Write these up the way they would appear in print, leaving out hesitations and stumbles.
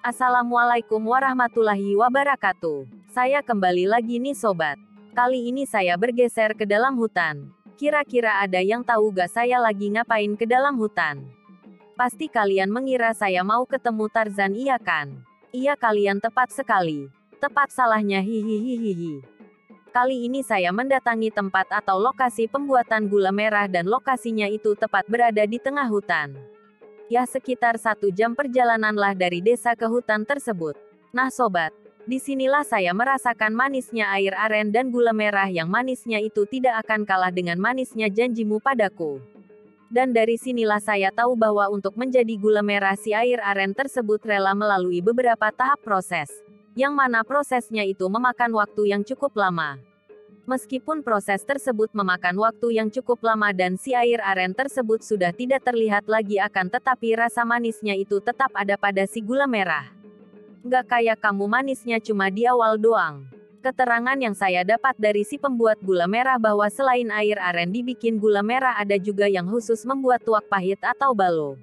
Assalamualaikum warahmatullahi wabarakatuh. Saya kembali lagi nih sobat. Kali ini saya bergeser ke dalam hutan. Kira-kira ada yang tahu gak saya lagi ngapain ke dalam hutan? Pasti kalian mengira saya mau ketemu Tarzan, iya kan? Iya, kalian tepat sekali. Tepat salahnya, hihihihihi. Kali ini saya mendatangi tempat atau lokasi pembuatan gula merah dan lokasinya itu tepat berada di tengah hutan. Ya, sekitar 1 jam perjalananlah dari desa ke hutan tersebut. Nah sobat, disinilah saya merasakan manisnya air aren dan gula merah yang manisnya itu tidak akan kalah dengan manisnya janjimu padaku. Dan dari sinilah saya tahu bahwa untuk menjadi gula merah si air aren tersebut rela melalui beberapa tahap proses. Yang mana prosesnya itu memakan waktu yang cukup lama. Meskipun proses tersebut memakan waktu yang cukup lama dan si air aren tersebut sudah tidak terlihat lagi, akan tetapi rasa manisnya itu tetap ada pada si gula merah. Nggak kayak kamu manisnya cuma di awal doang. Keterangan yang saya dapat dari si pembuat gula merah bahwa selain air aren dibikin gula merah, ada juga yang khusus membuat tuak pahit atau balo.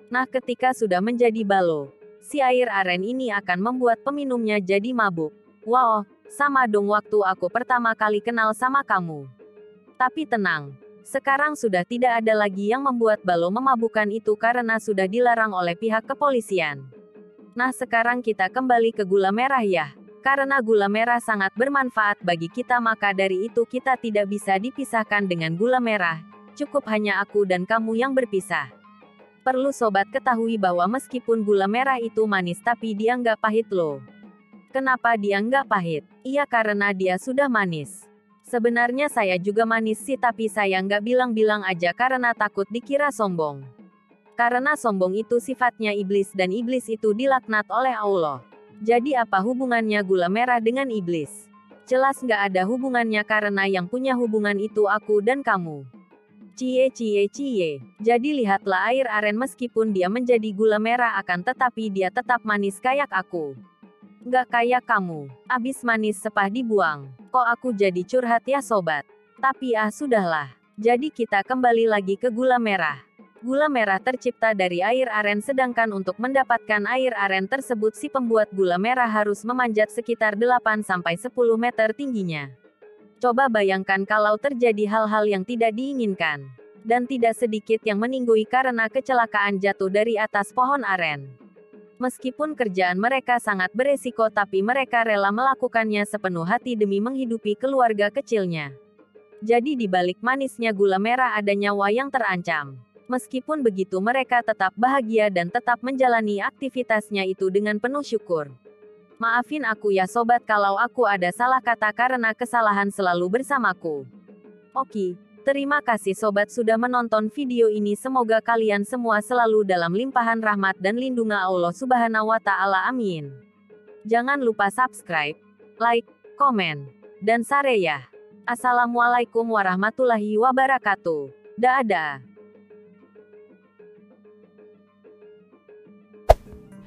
Nah, ketika sudah menjadi balo, si air aren ini akan membuat peminumnya jadi mabuk. Wow, sama dong waktu aku pertama kali kenal sama kamu. Tapi tenang, sekarang sudah tidak ada lagi yang membuat balo memabukkan itu karena sudah dilarang oleh pihak kepolisian. Nah, sekarang kita kembali ke gula merah ya. Karena gula merah sangat bermanfaat bagi kita, maka dari itu kita tidak bisa dipisahkan dengan gula merah. Cukup hanya aku dan kamu yang berpisah. Perlu sobat ketahui bahwa meskipun gula merah itu manis tapi dia nggak pahit loh. Kenapa dia nggak pahit? Iya, karena dia sudah manis. Sebenarnya saya juga manis sih, tapi saya nggak bilang-bilang aja karena takut dikira sombong. Karena sombong itu sifatnya iblis dan iblis itu dilaknat oleh Allah. Jadi apa hubungannya gula merah dengan iblis? Jelas nggak ada hubungannya karena yang punya hubungan itu aku dan kamu. Cie cie cie. Jadi lihatlah air aren meskipun dia menjadi gula merah akan tetapi dia tetap manis kayak aku. Nggak kayak kamu, abis manis sepah dibuang. Kok aku jadi curhat ya sobat? Tapi sudahlah. Jadi kita kembali lagi ke gula merah. Gula merah tercipta dari air aren, sedangkan untuk mendapatkan air aren tersebut si pembuat gula merah harus memanjat sekitar 8-10 meter tingginya. Coba bayangkan kalau terjadi hal-hal yang tidak diinginkan. Dan tidak sedikit yang meninggoy karena kecelakaan jatuh dari atas pohon aren. Meskipun kerjaan mereka sangat beresiko, tapi mereka rela melakukannya sepenuh hati demi menghidupi keluarga kecilnya. Jadi di balik manisnya gula merah ada nyawa yang terancam. Meskipun begitu mereka tetap bahagia dan tetap menjalani aktivitasnya itu dengan penuh syukur. Maafin aku ya sobat kalau aku ada salah kata karena kesalahan selalu bersamaku. Oke, terima kasih sobat sudah menonton video ini, semoga kalian semua selalu dalam limpahan rahmat dan lindungan Allah Subhanahu wa Ta'ala, amin. Jangan lupa subscribe, like, komen, dan share ya. Assalamualaikum warahmatullahi wabarakatuh. Dadah.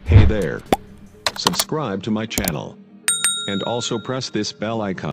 Hey there. Subscribe to my channel. And also press this bell icon.